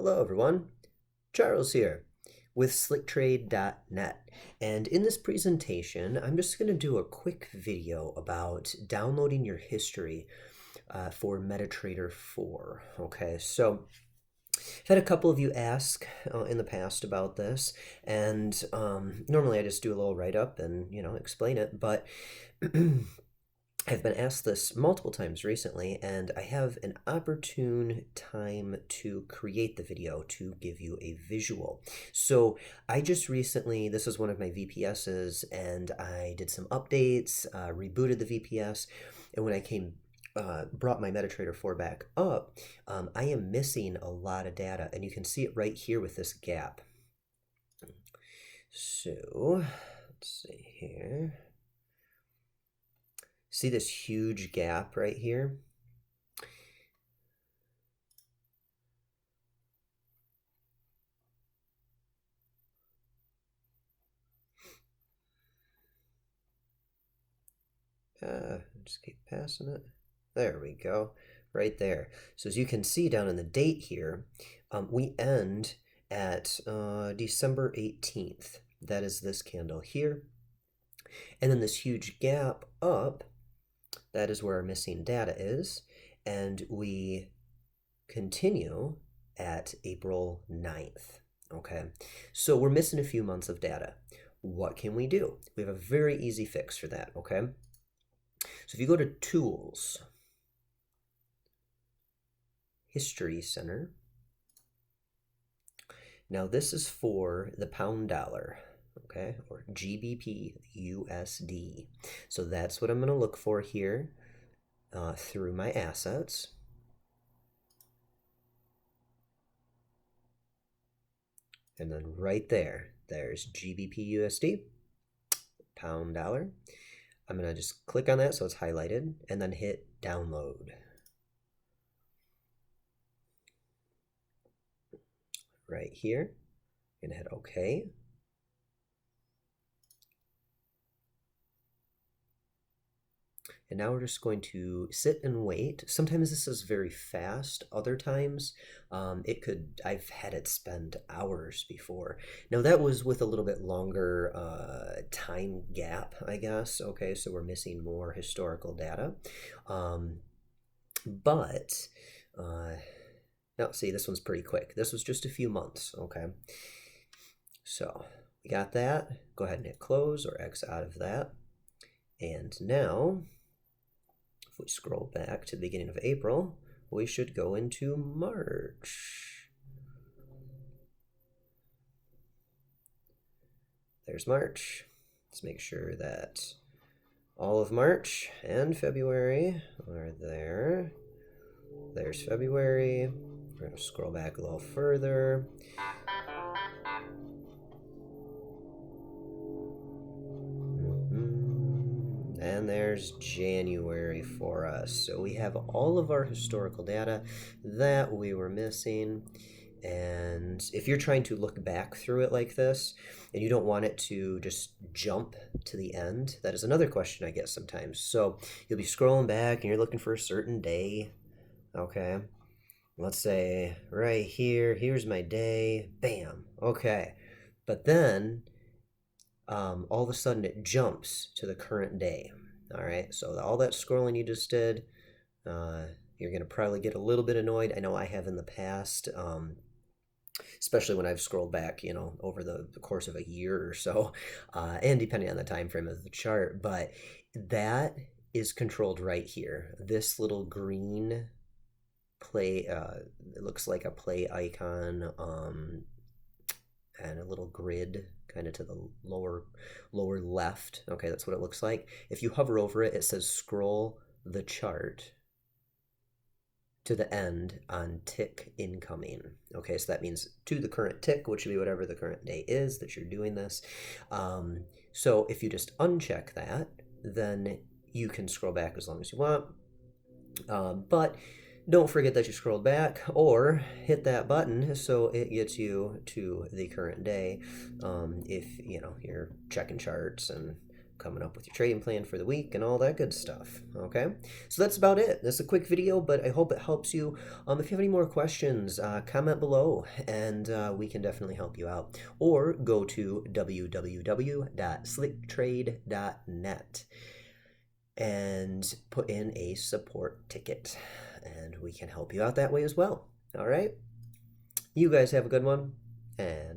Hello everyone, Charles here with slicktrade.net, and in this presentation I'm just going to do a quick video about downloading your history for MetaTrader 4. Okay, so I've had a couple of you ask in the past about this, and normally I just do a little write-up and explain it, but I've been asked this multiple times recently, and I have an opportune time to create the video to give you a visual. So I just recently, this is one of my VPSs, and I did some updates, rebooted the VPS, and when I brought my MetaTrader 4 back up, I am missing a lot of data, and you can see it right here with this gap. So let's see here. See this huge gap right here? Just keep passing it. There we go, right there. So as you can see down in the date here, we end at December 18th. That is this candle here. And then this huge gap up, that is where our missing data is, and we continue at April 9th, okay? So we're missing a few months of data. What can we do? We have a very easy fix for that, okay? So if you go to Tools, History Center, now this is for the pound dollar, okay, or GBP USD. So that's what I'm going to look for here through my assets. And then right there, there's GBP USD, pound dollar. I'm going to just click on that so it's highlighted and then hit download. Right here, I'm going to hit OK. And now we're just going to sit and wait. Sometimes this is very fast. Other times I've had it spend hours before. Now that was with a little bit longer time gap, I guess. Okay, so we're missing more historical data. Now see, this one's pretty quick. This was just a few months, okay? So we got that. Go ahead and hit close or X out of that. And now, if we scroll back to the beginning of April, we should go into March. There's March. Let's make sure that all of March and February are there. There's February. We're going to scroll back a little further. And there's January for us. So we have all of our historical data that we were missing. And if you're trying to look back through it like this, and you don't want it to just jump to the end, that is another question I get sometimes. So you'll be scrolling back and you're looking for a certain day. Okay. Let's say right here, here's my day. Bam. Okay. But then all of a sudden it jumps to the current day. All right, so all that scrolling you just did, you're gonna probably get a little bit annoyed. I know I have in the past, especially when I've scrolled back, over the course of a year or so, and depending on the time frame of the chart, but that is controlled right here. This little green play, it looks like a play icon, and a little grid kind of to the lower left. Okay, that's what it looks like. If you hover over it, it says scroll the chart to the end on tick incoming. Okay, so that means to the current tick, which would be whatever the current day is that you're doing this. So if you just uncheck that, then you can scroll back as long as you want. But don't forget that you scrolled back, or hit that button so it gets you to the current day if you're checking charts and coming up with your trading plan for the week and all that good stuff. Okay, so that's about it. This is a quick video, but I hope it helps you. If you have any more questions, comment below, and we can definitely help you out. Or go to www.slicktrade.net and put in a support ticket, and we can help you out that way as well. All right, you guys have a good one, and